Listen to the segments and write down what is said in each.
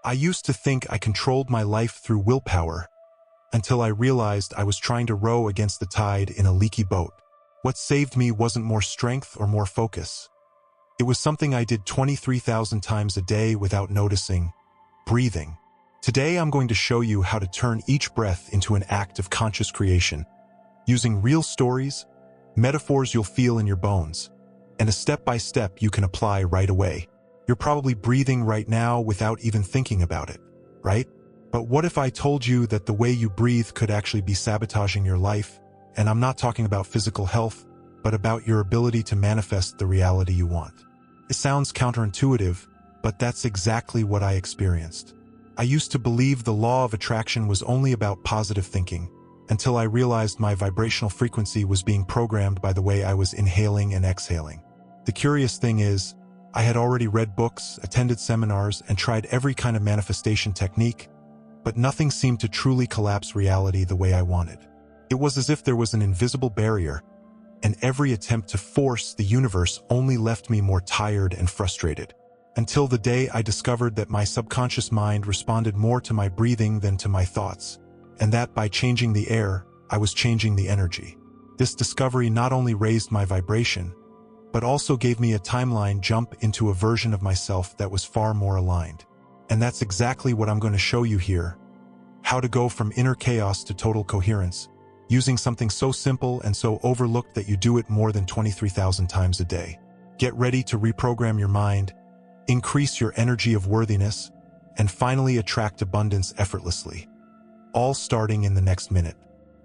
I used to think I controlled my life through willpower until I realized I was trying to row against the tide in a leaky boat. What saved me wasn't more strength or more focus. It was something I did 23,000 times a day without noticing: breathing. Today I'm going to show you how to turn each breath into an act of conscious creation, using real stories, metaphors you'll feel in your bones, and a step-by-step you can apply right away. You're probably breathing right now without even thinking about it, right? But what if I told you that the way you breathe could actually be sabotaging your life? And I'm not talking about physical health, but about your ability to manifest the reality you want. It sounds counterintuitive, but that's exactly what I experienced. I used to believe the law of attraction was only about positive thinking, until I realized my vibrational frequency was being programmed by the way I was inhaling and exhaling. The curious thing is, I had already read books, attended seminars, and tried every kind of manifestation technique, but nothing seemed to truly collapse reality the way I wanted. It was as if there was an invisible barrier, and every attempt to force the universe only left me more tired and frustrated. Until the day I discovered that my subconscious mind responded more to my breathing than to my thoughts, and that by changing the air, I was changing the energy. This discovery not only raised my vibration, but also gave me a timeline jump into a version of myself that was far more aligned. And that's exactly what I'm going to show you here: how to go from inner chaos to total coherence, using something so simple and so overlooked that you do it more than 23,000 times a day. Get ready to reprogram your mind, increase your energy of worthiness, and finally attract abundance effortlessly. All starting in the next minute.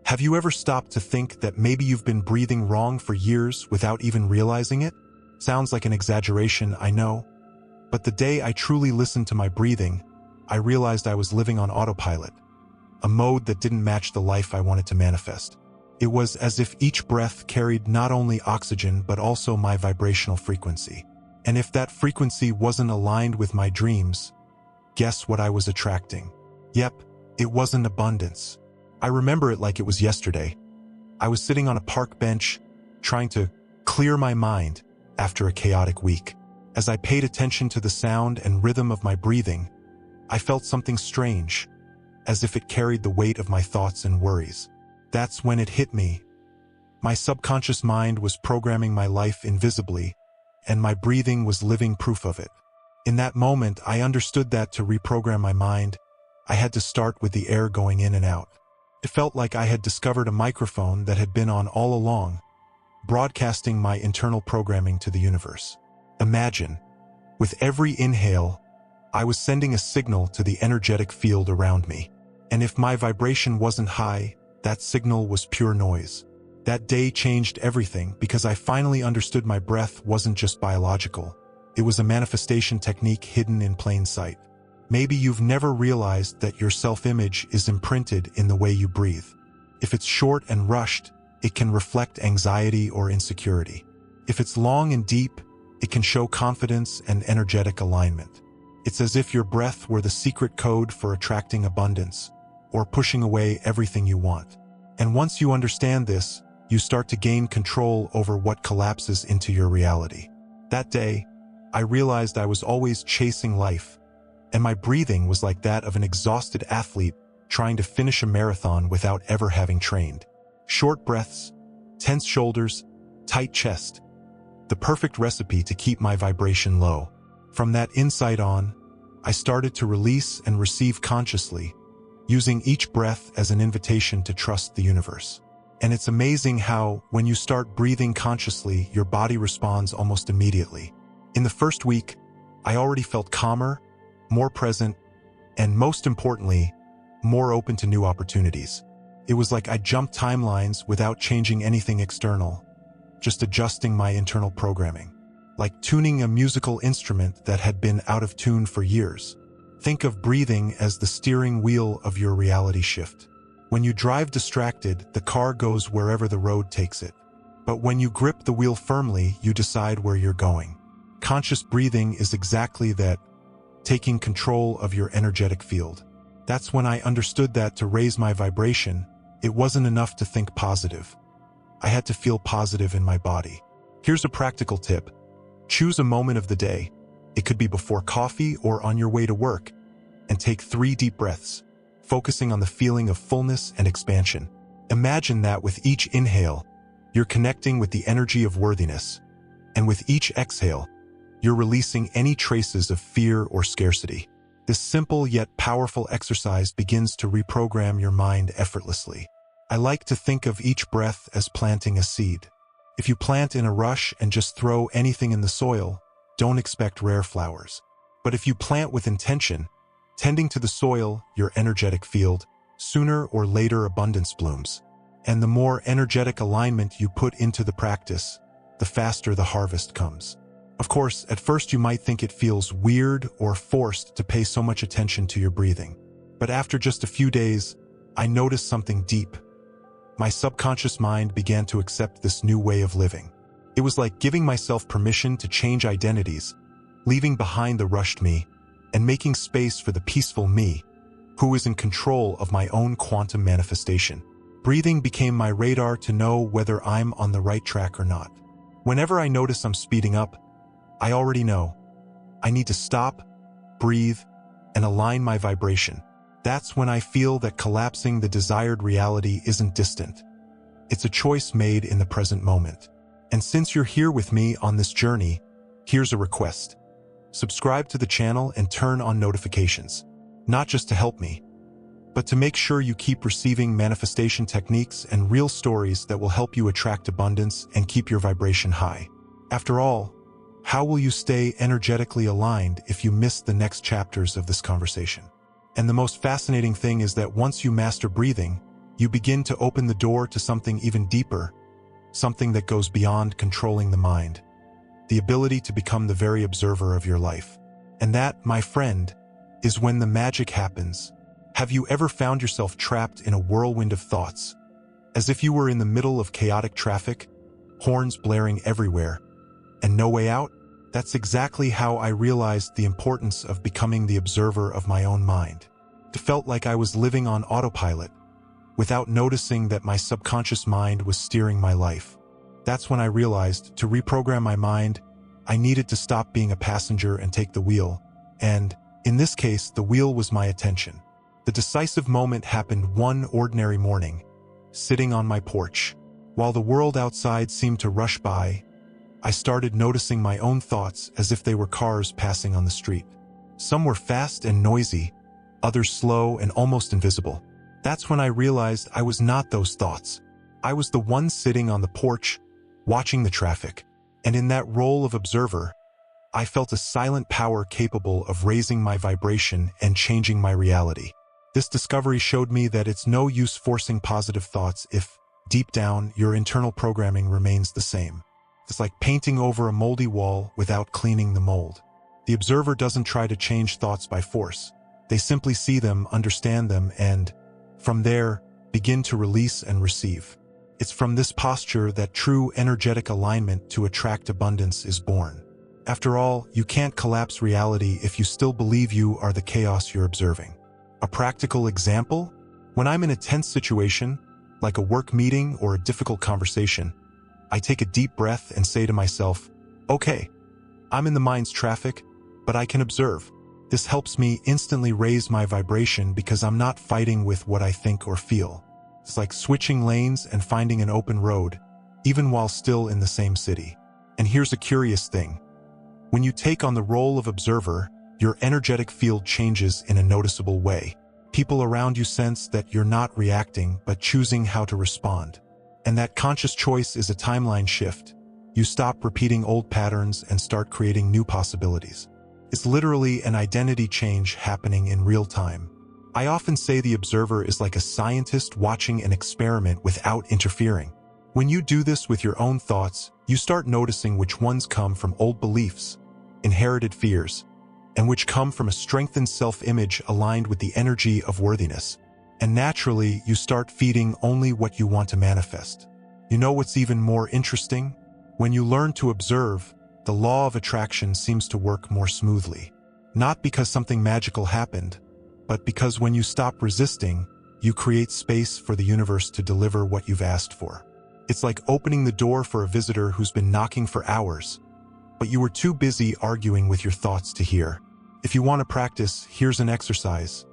Have you ever stopped to think that maybe you've been breathing wrong for years without even realizing it? Sounds like an exaggeration, I know. But the day I truly listened to my breathing, I realized I was living on autopilot, a mode that didn't match the life I wanted to manifest. It was as if each breath carried not only oxygen but also my vibrational frequency. And if that frequency wasn't aligned with my dreams, guess what I was attracting? Yep, it wasn't abundance. I remember it like it was yesterday. I was sitting on a park bench, trying to clear my mind after a chaotic week. As I paid attention to the sound and rhythm of my breathing, I felt something strange, as if it carried the weight of my thoughts and worries. That's when it hit me. My subconscious mind was programming my life invisibly, and my breathing was living proof of it. In that moment, I understood that to reprogram my mind, I had to start with the air going in and out. It felt like I had discovered a microphone that had been on all along, broadcasting my internal programming to the universe. Imagine, with every inhale, I was sending a signal to the energetic field around me. And if my vibration wasn't high, that signal was pure noise. That day changed everything because I finally understood my breath wasn't just biological. It was a manifestation technique hidden in plain sight. Maybe you've never realized that your self-image is imprinted in the way you breathe. If it's short and rushed, it can reflect anxiety or insecurity. If it's long and deep, it can show confidence and energetic alignment. It's as if your breath were the secret code for attracting abundance, or pushing away everything you want. And once you understand this, you start to gain control over what collapses into your reality. That day, I realized I was always chasing life, and my breathing was like that of an exhausted athlete trying to finish a marathon without ever having trained. Short breaths, tense shoulders, tight chest. The perfect recipe to keep my vibration low. From that insight on, I started to release and receive consciously, using each breath as an invitation to trust the universe. And it's amazing how, when you start breathing consciously, your body responds almost immediately. In the first week, I already felt calmer, more present, and most importantly, more open to new opportunities. It was like I jumped timelines without changing anything external, just adjusting my internal programming. Like tuning a musical instrument that had been out of tune for years. Think of breathing as the steering wheel of your reality shift. When you drive distracted, the car goes wherever the road takes it. But when you grip the wheel firmly, you decide where you're going. Conscious breathing is exactly that, taking control of your energetic field. That's when I understood that to raise my vibration, it wasn't enough to think positive. I had to feel positive in my body. Here's a practical tip. Choose a moment of the day. It could be before coffee or on your way to work. and take 3 deep breaths, focusing on the feeling of fullness and expansion. Imagine that with each inhale, you're connecting with the energy of worthiness, and with each exhale, you're releasing any traces of fear or scarcity. This simple yet powerful exercise begins to reprogram your mind effortlessly. I like to think of each breath as planting a seed. If you plant in a rush and just throw anything in the soil, don't expect rare flowers. But if you plant with intention, tending to the soil, your energetic field, sooner or later abundance blooms. And the more energetic alignment you put into the practice, the faster the harvest comes. Of course, at first you might think it feels weird or forced to pay so much attention to your breathing. But after just a few days, I noticed something deep. My subconscious mind began to accept this new way of living. It was like giving myself permission to change identities, leaving behind the rushed me, and making space for the peaceful me, who is in control of my own quantum manifestation. Breathing became my radar to know whether I'm on the right track or not. Whenever I notice I'm speeding up, I already know. I need to stop, breathe, and align my vibration. That's when I feel that collapsing the desired reality isn't distant. It's a choice made in the present moment. And since you're here with me on this journey, here's a request. Subscribe to the channel and turn on notifications, not just to help me, but to make sure you keep receiving manifestation techniques and real stories that will help you attract abundance and keep your vibration high. After all, how will you stay energetically aligned if you miss the next chapters of this conversation? And the most fascinating thing is that once you master breathing, you begin to open the door to something even deeper, something that goes beyond controlling the mind, the ability to become the very observer of your life. And that, my friend, is when the magic happens. Have you ever found yourself trapped in a whirlwind of thoughts, as if you were in the middle of chaotic traffic, horns blaring everywhere, and no way out? That's exactly how I realized the importance of becoming the observer of my own mind. It felt like I was living on autopilot, without noticing that my subconscious mind was steering my life. That's when I realized to reprogram my mind, I needed to stop being a passenger and take the wheel. And, in this case, the wheel was my attention. The decisive moment happened one ordinary morning, sitting on my porch. While the world outside seemed to rush by, I started noticing my own thoughts as if they were cars passing on the street. Some were fast and noisy, others slow and almost invisible. That's when I realized I was not those thoughts. I was the one sitting on the porch, watching the traffic. And in that role of observer, I felt a silent power capable of raising my vibration and changing my reality. This discovery showed me that it's no use forcing positive thoughts if, deep down, your internal programming remains the same. It's like painting over a moldy wall without cleaning the mold. The observer doesn't try to change thoughts by force. They simply see them, understand them, and, from there, begin to release and receive. It's from this posture that true energetic alignment to attract abundance is born. After all, you can't collapse reality if you still believe you are the chaos you're observing. A practical example? When I'm in a tense situation, like a work meeting or a difficult conversation, I take a deep breath and say to myself, okay, I'm in the mind's traffic, but I can observe. This helps me instantly raise my vibration because I'm not fighting with what I think or feel. It's like switching lanes and finding an open road, even while still in the same city. And here's a curious thing. When you take on the role of observer, your energetic field changes in a noticeable way. People around you sense that you're not reacting, but choosing how to respond. And that conscious choice is a timeline shift. You stop repeating old patterns and start creating new possibilities. It's literally an identity change happening in real time. I often say the observer is like a scientist watching an experiment without interfering. When you do this with your own thoughts, you start noticing which ones come from old beliefs, inherited fears, and which come from a strengthened self-image aligned with the energy of worthiness. And naturally, you start feeding only what you want to manifest. You know what's even more interesting? When you learn to observe, the law of attraction seems to work more smoothly. Not because something magical happened, but because when you stop resisting, you create space for the universe to deliver what you've asked for. It's like opening the door for a visitor who's been knocking for hours, but you were too busy arguing with your thoughts to hear. If you want to practice, here's an exercise.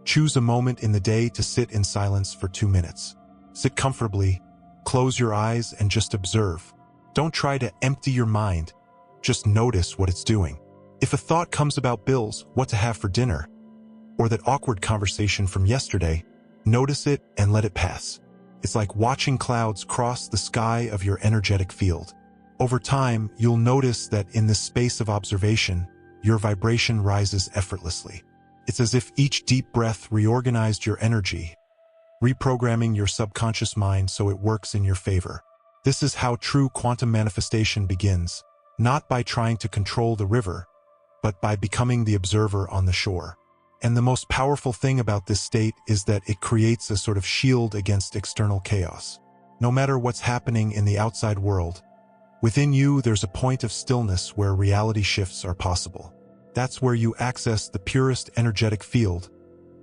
Choose a moment in the day to sit in silence for 2 minutes. Sit comfortably, close your eyes, and just observe. Don't try to empty your mind. Just notice what it's doing. If a thought comes about bills, what to have for dinner, or that awkward conversation from yesterday, notice it and let it pass. It's like watching clouds cross the sky of your energetic field. Over time, you'll notice that in this space of observation, your vibration rises effortlessly. It's as if each deep breath reorganized your energy, reprogramming your subconscious mind so it works in your favor. This is how true quantum manifestation begins, not by trying to control the river, but by becoming the observer on the shore. And the most powerful thing about this state is that it creates a sort of shield against external chaos. No matter what's happening in the outside world, within you there's a point of stillness where reality shifts are possible. That's where you access the purest energetic field,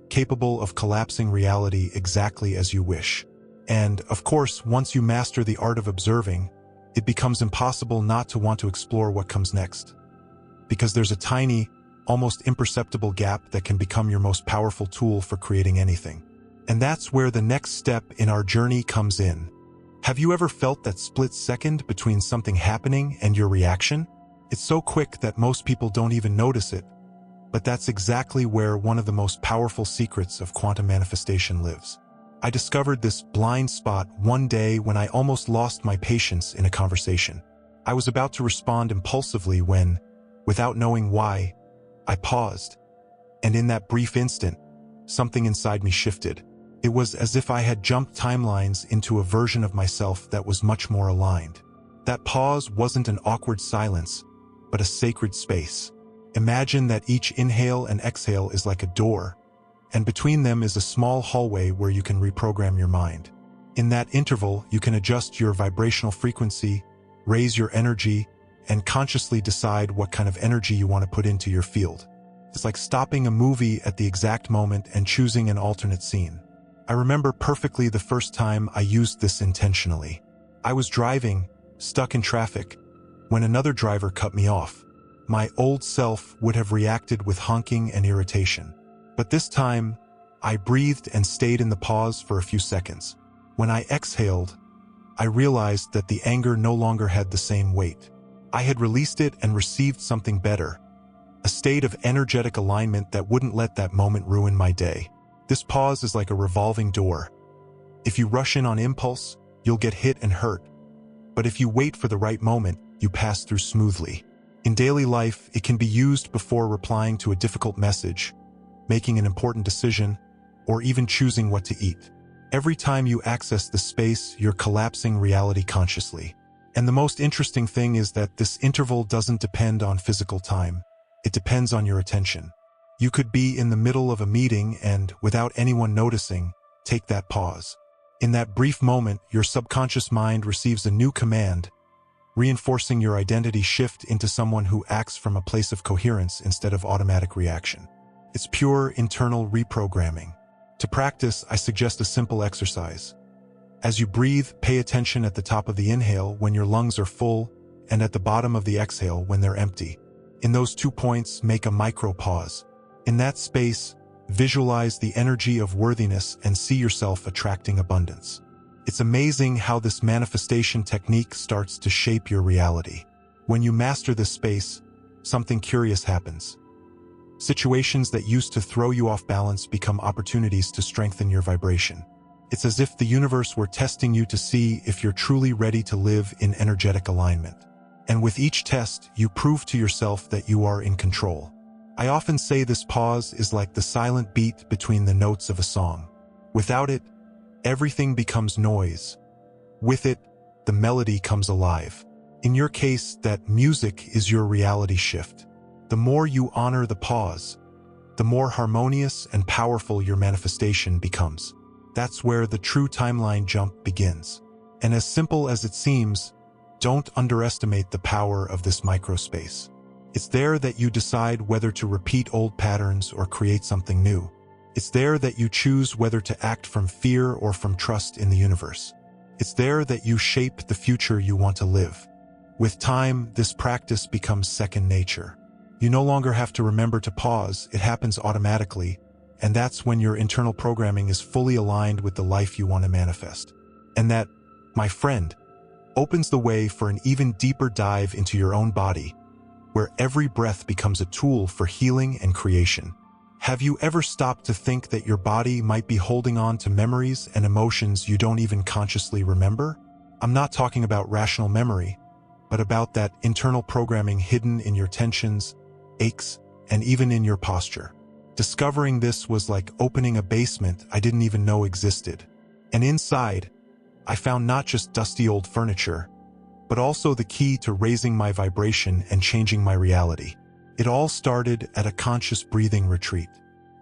capable of collapsing reality exactly as you wish. And, of course, once you master the art of observing, it becomes impossible not to want to explore what comes next. Because there's a tiny, almost imperceptible gap that can become your most powerful tool for creating anything. And that's where the next step in our journey comes in. Have you ever felt that split second between something happening and your reaction? It's so quick that most people don't even notice it, but that's exactly where one of the most powerful secrets of quantum manifestation lives. I discovered this blind spot one day when I almost lost my patience in a conversation. I was about to respond impulsively when, without knowing why, I paused. And in that brief instant, something inside me shifted. It was as if I had jumped timelines into a version of myself that was much more aligned. That pause wasn't an awkward silence, but a sacred space. Imagine that each inhale and exhale is like a door, and between them is a small hallway where you can reprogram your mind. In that interval, you can adjust your vibrational frequency, raise your energy, and consciously decide what kind of energy you want to put into your field. It's like stopping a movie at the exact moment and choosing an alternate scene. I remember perfectly the first time I used this intentionally. I was driving, stuck in traffic, when another driver cut me off. My old self would have reacted with honking and irritation. But this time, I breathed and stayed in the pause for a few seconds. When I exhaled, I realized that the anger no longer had the same weight. I had released it and received something better, a state of energetic alignment that wouldn't let that moment ruin my day. This pause is like a revolving door. If you rush in on impulse, you'll get hit and hurt. But if you wait for the right moment, you pass through smoothly. In daily life, it can be used before replying to a difficult message, making an important decision, or even choosing what to eat. Every time you access the space, you're collapsing reality consciously. And the most interesting thing is that this interval doesn't depend on physical time. It depends on your attention. You could be in the middle of a meeting and, without anyone noticing, take that pause. In that brief moment, your subconscious mind receives a new command, reinforcing your identity shift into someone who acts from a place of coherence instead of automatic reaction. It's pure internal reprogramming. To practice, I suggest a simple exercise. As you breathe, pay attention at the top of the inhale when your lungs are full and at the bottom of the exhale when they're empty. In those 2 points, make a micro pause. In that space, visualize the energy of worthiness and see yourself attracting abundance. It's amazing how this manifestation technique starts to shape your reality. When you master this space, something curious happens. Situations that used to throw you off balance become opportunities to strengthen your vibration. It's as if the universe were testing you to see if you're truly ready to live in energetic alignment. And with each test, you prove to yourself that you are in control. I often say this pause is like the silent beat between the notes of a song. Without it, everything becomes noise. With it, the melody comes alive. In your case, that music is your reality shift. The more you honor the pause, the more harmonious and powerful your manifestation becomes. That's where the true timeline jump begins. And as simple as it seems, don't underestimate the power of this microspace. It's there that you decide whether to repeat old patterns or create something new. It's there that you choose whether to act from fear or from trust in the universe. It's there that you shape the future you want to live. With time, this practice becomes second nature. You no longer have to remember to pause, it happens automatically, and that's when your internal programming is fully aligned with the life you want to manifest. And that, my friend, opens the way for an even deeper dive into your own body, where every breath becomes a tool for healing and creation. Have you ever stopped to think that your body might be holding on to memories and emotions you don't even consciously remember? I'm not talking about rational memory, but about that internal programming hidden in your tensions, aches, and even in your posture. Discovering this was like opening a basement I didn't even know existed. And inside, I found not just dusty old furniture, but also the key to raising my vibration and changing my reality. It all started at a conscious breathing retreat.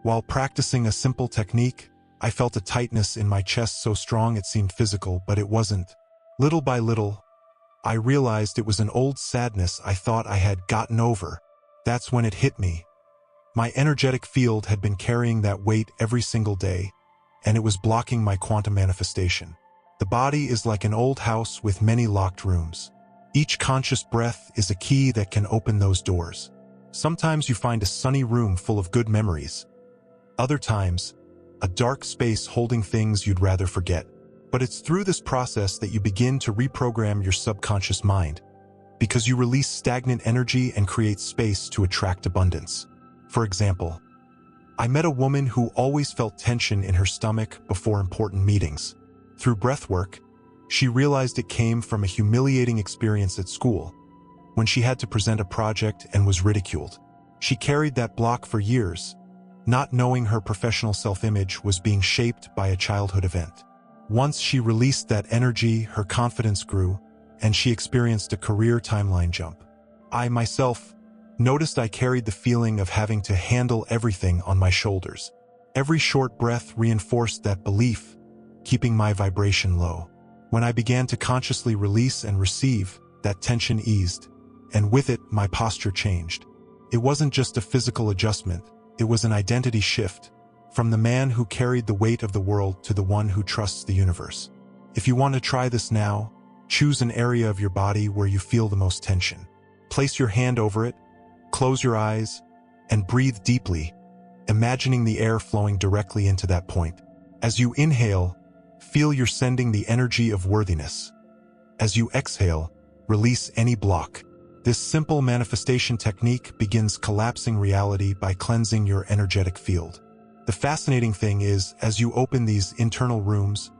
While practicing a simple technique, I felt a tightness in my chest so strong it seemed physical, but it wasn't. Little by little, I realized it was an old sadness I thought I had gotten over. That's when it hit me. My energetic field had been carrying that weight every single day, and it was blocking my quantum manifestation. The body is like an old house with many locked rooms. Each conscious breath is a key that can open those doors. Sometimes you find a sunny room full of good memories. Other times, a dark space holding things you'd rather forget. But it's through this process that you begin to reprogram your subconscious mind, because you release stagnant energy and create space to attract abundance. For example, I met a woman who always felt tension in her stomach before important meetings. Through breathwork, she realized it came from a humiliating experience at school, when she had to present a project and was ridiculed. She carried that block for years, not knowing her professional self-image was being shaped by a childhood event. Once she released that energy, her confidence grew, and she experienced a career timeline jump. I myself noticed I carried the feeling of having to handle everything on my shoulders. Every short breath reinforced that belief, keeping my vibration low. When I began to consciously release and receive, that tension eased, and with it, my posture changed. It wasn't just a physical adjustment, it was an identity shift, from the man who carried the weight of the world to the one who trusts the universe. If you want to try this now, choose an area of your body where you feel the most tension. Place your hand over it, close your eyes, and breathe deeply, imagining the air flowing directly into that point. As you inhale, feel you're sending the energy of worthiness. As you exhale, release any block. This simple manifestation technique begins collapsing reality by cleansing your energetic field. The fascinating thing is, as you open these internal rooms,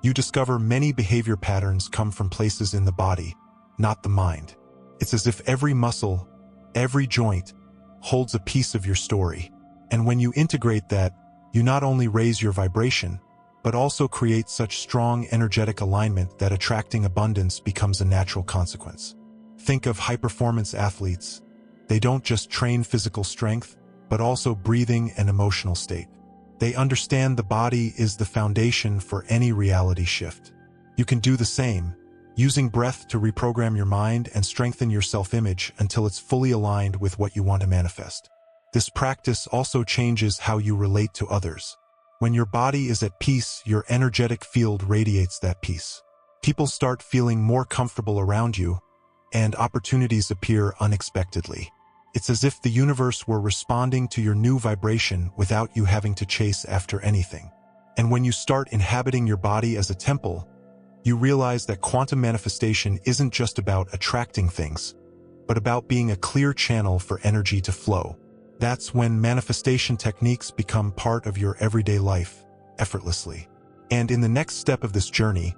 you discover many behavior patterns come from places in the body, not the mind. It's as if every muscle, every joint, holds a piece of your story. And when you integrate that, you not only raise your vibration, but also create such strong energetic alignment that attracting abundance becomes a natural consequence. Think of high-performance athletes. They don't just train physical strength, but also breathing and emotional state. They understand the body is the foundation for any reality shift. You can do the same, using breath to reprogram your mind and strengthen your self-image until it's fully aligned with what you want to manifest. This practice also changes how you relate to others. When your body is at peace, your energetic field radiates that peace. People start feeling more comfortable around you, and opportunities appear unexpectedly. It's as if the universe were responding to your new vibration without you having to chase after anything. And when you start inhabiting your body as a temple, you realize that quantum manifestation isn't just about attracting things, but about being a clear channel for energy to flow. That's when manifestation techniques become part of your everyday life, effortlessly. And in the next step of this journey,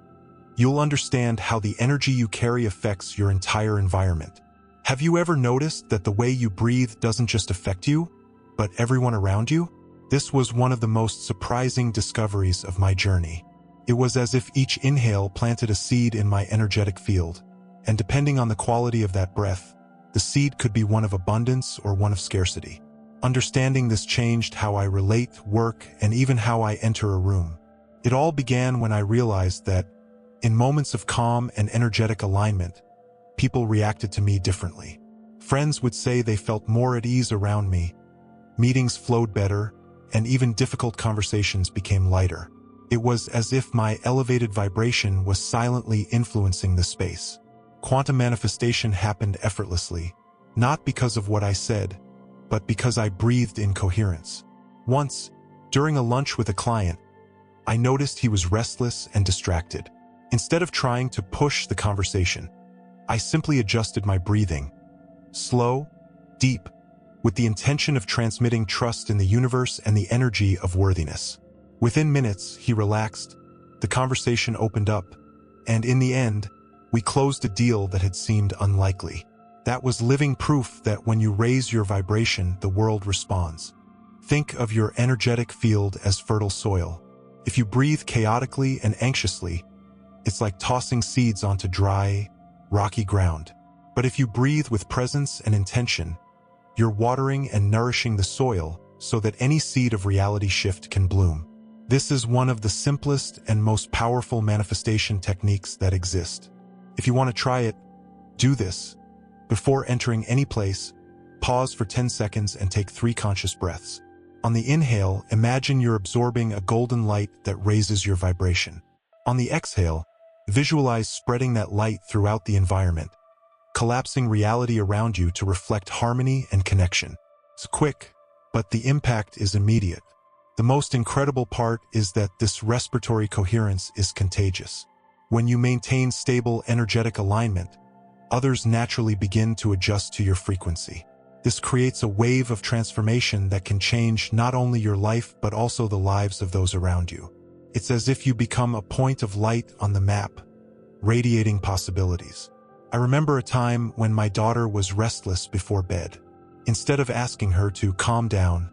you'll understand how the energy you carry affects your entire environment. Have you ever noticed that the way you breathe doesn't just affect you, but everyone around you? This was one of the most surprising discoveries of my journey. It was as if each inhale planted a seed in my energetic field, and depending on the quality of that breath, the seed could be one of abundance or one of scarcity. Understanding this changed how I relate, work, and even how I enter a room. It all began when I realized that, in moments of calm and energetic alignment, people reacted to me differently. Friends would say they felt more at ease around me, meetings flowed better, and even difficult conversations became lighter. It was as if my elevated vibration was silently influencing the space. Quantum manifestation happened effortlessly, not because of what I said, but because I breathed in coherence. Once, during a lunch with a client, I noticed he was restless and distracted. Instead of trying to push the conversation, I simply adjusted my breathing, slow, deep, with the intention of transmitting trust in the universe and the energy of worthiness. Within minutes, he relaxed, the conversation opened up, and in the end, we closed a deal that had seemed unlikely. That was living proof that when you raise your vibration, the world responds. Think of your energetic field as fertile soil. If you breathe chaotically and anxiously, it's like tossing seeds onto dry, rocky ground. But if you breathe with presence and intention, you're watering and nourishing the soil so that any seed of reality shift can bloom. This is one of the simplest and most powerful manifestation techniques that exist. If you want to try it, do this. Before entering any place, pause for 10 seconds and take 3 conscious breaths. On the inhale, imagine you're absorbing a golden light that raises your vibration. On the exhale, visualize spreading that light throughout the environment, collapsing reality around you to reflect harmony and connection. It's quick, but the impact is immediate. The most incredible part is that this respiratory coherence is contagious. When you maintain stable energetic alignment, others naturally begin to adjust to your frequency. This creates a wave of transformation that can change not only your life but also the lives of those around you. It's as if you become a point of light on the map, radiating possibilities. I remember a time when my daughter was restless before bed. Instead of asking her to calm down,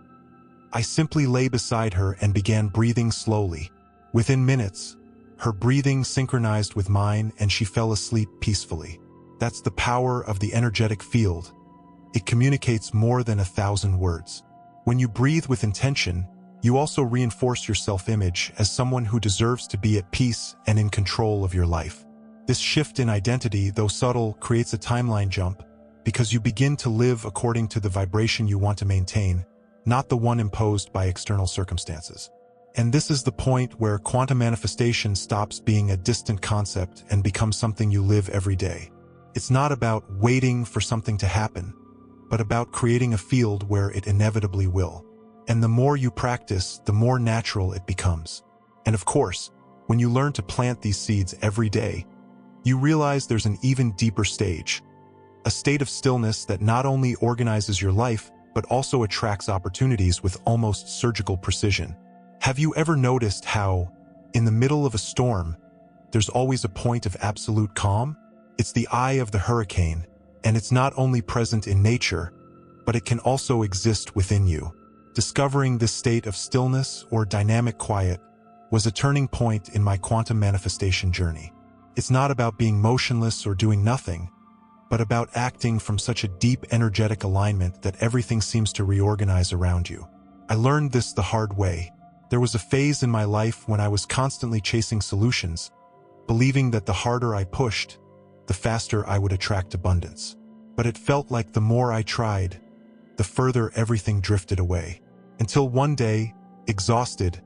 I simply lay beside her and began breathing slowly. Within minutes, her breathing synchronized with mine and she fell asleep peacefully. That's the power of the energetic field. It communicates more than 1,000 words. When you breathe with intention, you also reinforce your self-image as someone who deserves to be at peace and in control of your life. This shift in identity, though subtle, creates a timeline jump because you begin to live according to the vibration you want to maintain, not the one imposed by external circumstances. And this is the point where quantum manifestation stops being a distant concept and becomes something you live every day. It's not about waiting for something to happen, but about creating a field where it inevitably will. And the more you practice, the more natural it becomes. And of course, when you learn to plant these seeds every day, you realize there's an even deeper stage, a state of stillness that not only organizes your life, but also attracts opportunities with almost surgical precision. Have you ever noticed how, in the middle of a storm, there's always a point of absolute calm? It's the eye of the hurricane, and it's not only present in nature, but it can also exist within you. Discovering this state of stillness or dynamic quiet was a turning point in my quantum manifestation journey. It's not about being motionless or doing nothing, but about acting from such a deep energetic alignment that everything seems to reorganize around you. I learned this the hard way. There was a phase in my life when I was constantly chasing solutions, believing that the harder I pushed, the faster I would attract abundance. But it felt like the more I tried, the further everything drifted away. Until one day, exhausted,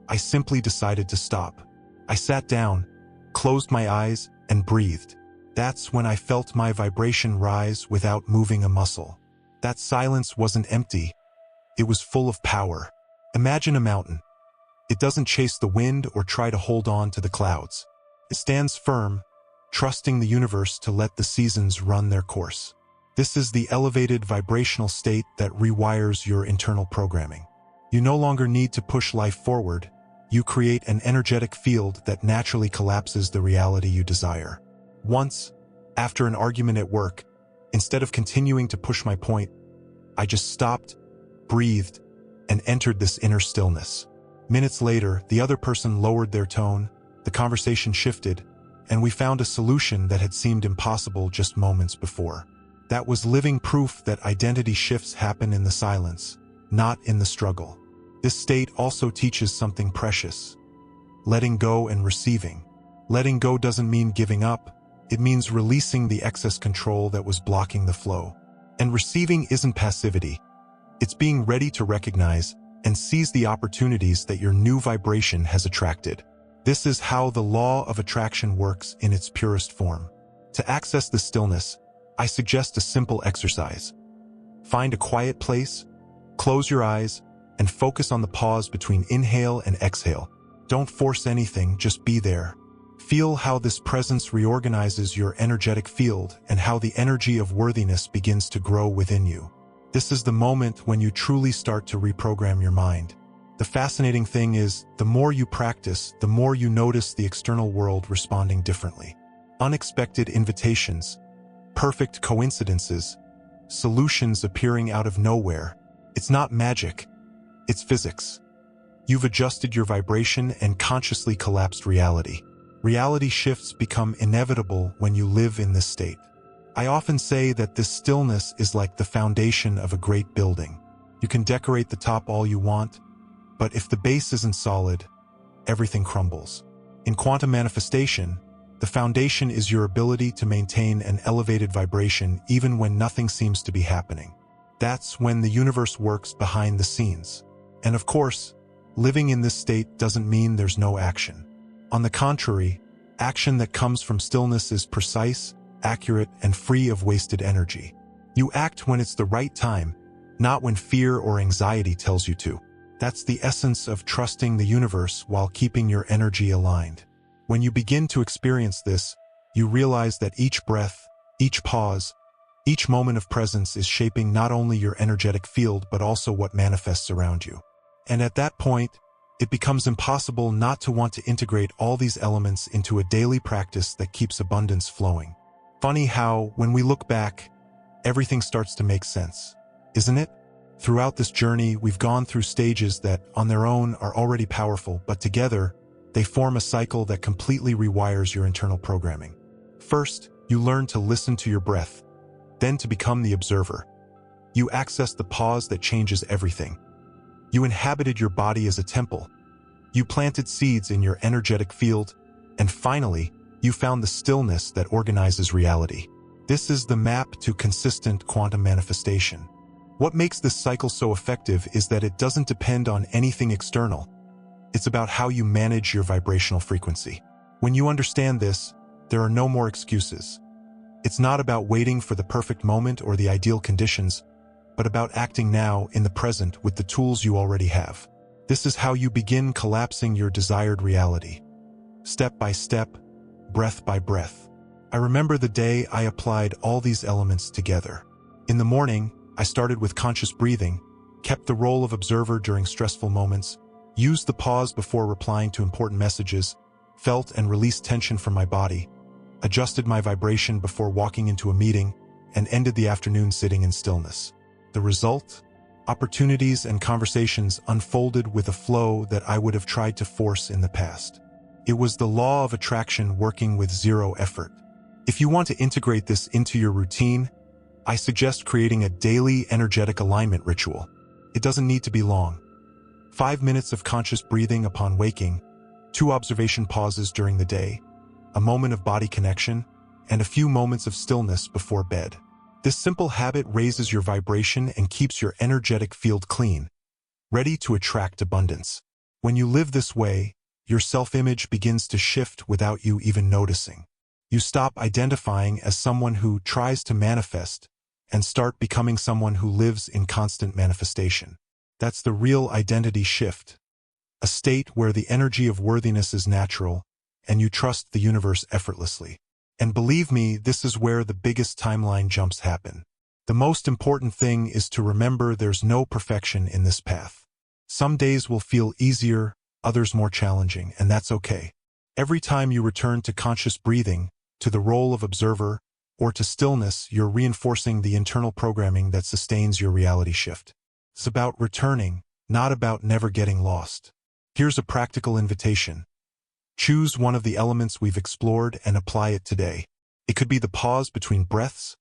I simply decided to stop. I sat down, closed my eyes, and breathed. That's when I felt my vibration rise without moving a muscle. That silence wasn't empty. It was full of power. Imagine a mountain. It doesn't chase the wind or try to hold on to the clouds. It stands firm, trusting the universe to let the seasons run their course. This is the elevated vibrational state that rewires your internal programming. You no longer need to push life forward. You create an energetic field that naturally collapses the reality you desire. Once, after an argument at work, instead of continuing to push my point, I just stopped, breathed, and entered this inner stillness. Minutes later, the other person lowered their tone, the conversation shifted, and we found a solution that had seemed impossible just moments before. That was living proof that identity shifts happen in the silence, not in the struggle. This state also teaches something precious: letting go and receiving. Letting go doesn't mean giving up. It means releasing the excess control that was blocking the flow. And receiving isn't passivity. It's being ready to recognize and seize the opportunities that your new vibration has attracted. This is how the law of attraction works in its purest form. To access the stillness, I suggest a simple exercise. Find a quiet place, close your eyes, and focus on the pause between inhale and exhale. Don't force anything, just be there. Feel how this presence reorganizes your energetic field and how the energy of worthiness begins to grow within you. This is the moment when you truly start to reprogram your mind. The fascinating thing is, the more you practice, the more you notice the external world responding differently. Unexpected invitations, perfect coincidences, solutions appearing out of nowhere. It's not magic, it's physics. You've adjusted your vibration and consciously collapsed reality. Reality shifts become inevitable when you live in this state. I often say that this stillness is like the foundation of a great building. You can decorate the top all you want, but if the base isn't solid, everything crumbles. In quantum manifestation, the foundation is your ability to maintain an elevated vibration even when nothing seems to be happening. That's when the universe works behind the scenes. And of course, living in this state doesn't mean there's no action. On the contrary, action that comes from stillness is precise, accurate, and free of wasted energy. You act when it's the right time, not when fear or anxiety tells you to. That's the essence of trusting the universe while keeping your energy aligned. When you begin to experience this, you realize that each breath, each pause, each moment of presence is shaping not only your energetic field but also what manifests around you. And at that point, it becomes impossible not to want to integrate all these elements into a daily practice that keeps abundance flowing. Funny how, when we look back, everything starts to make sense, isn't it? Throughout this journey, we've gone through stages that, on their own, are already powerful, but together, they form a cycle that completely rewires your internal programming. First, you learn to listen to your breath, then to become the observer. You access the pause that changes everything. You inhabited your body as a temple. You planted seeds in your energetic field, and finally, you found the stillness that organizes reality. This is the map to consistent quantum manifestation. What makes this cycle so effective is that it doesn't depend on anything external. It's about how you manage your vibrational frequency. When you understand this, there are no more excuses. It's not about waiting for the perfect moment or the ideal conditions, but about acting now in the present with the tools you already have. This is how you begin collapsing your desired reality. Step by step, breath by breath. I remember the day I applied all these elements together. In the morning, I started with conscious breathing, kept the role of observer during stressful moments, used the pause before replying to important messages, felt and released tension from my body, adjusted my vibration before walking into a meeting, and ended the afternoon sitting in stillness. The result? Opportunities and conversations unfolded with a flow that I would have tried to force in the past. It was the law of attraction working with zero effort. If you want to integrate this into your routine, I suggest creating a daily energetic alignment ritual. It doesn't need to be long. 5 minutes of conscious breathing upon waking, 2 observation pauses during the day, a moment of body connection, and a few moments of stillness before bed. This simple habit raises your vibration and keeps your energetic field clean, ready to attract abundance. When you live this way, your self-image begins to shift without you even noticing. You stop identifying as someone who tries to manifest and start becoming someone who lives in constant manifestation. That's the real identity shift, a state where the energy of worthiness is natural and you trust the universe effortlessly. And believe me, this is where the biggest timeline jumps happen. The most important thing is to remember there's no perfection in this path. Some days will feel easier, others more challenging, and that's okay. Every time you return to conscious breathing, to the role of observer, or to stillness, you're reinforcing the internal programming that sustains your reality shift. It's about returning, not about never getting lost. Here's a practical invitation. Choose one of the elements we've explored and apply it today. It could be the pause between breaths,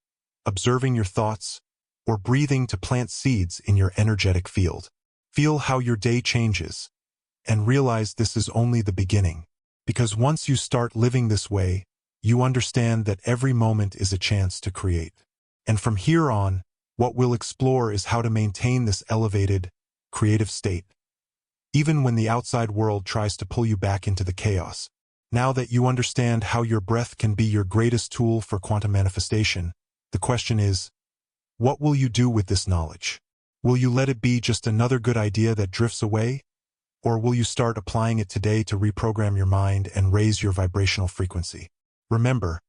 observing your thoughts, or breathing to plant seeds in your energetic field. Feel how your day changes, and realize this is only the beginning. Because once you start living this way, you understand that every moment is a chance to create. And from here on, what we'll explore is how to maintain this elevated, creative state, even when the outside world tries to pull you back into the chaos. Now that you understand how your breath can be your greatest tool for quantum manifestation, the question is, What will you do with this knowledge? Will you let it be just another good idea that drifts away? Or will you start applying it today to reprogram your mind and raise your vibrational frequency? Remember,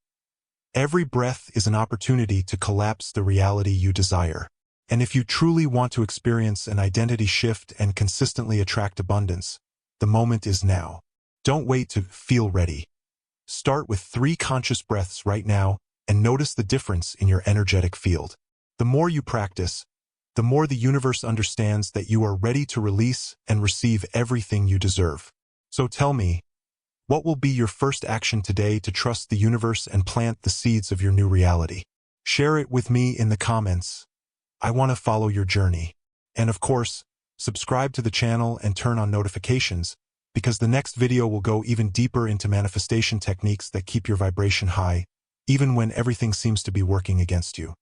every breath is an opportunity to collapse the reality you desire. And if you truly want to experience an identity shift and consistently attract abundance, the moment is now. Don't wait to feel ready. Start with 3 conscious breaths right now and notice the difference in your energetic field. The more you practice, the more the universe understands that you are ready to release and receive everything you deserve. So tell me, what will be your first action today to trust the universe and plant the seeds of your new reality? Share it with me in the comments. I want to follow your journey. And of course, subscribe to the channel and turn on notifications, because the next video will go even deeper into manifestation techniques that keep your vibration high, even when everything seems to be working against you.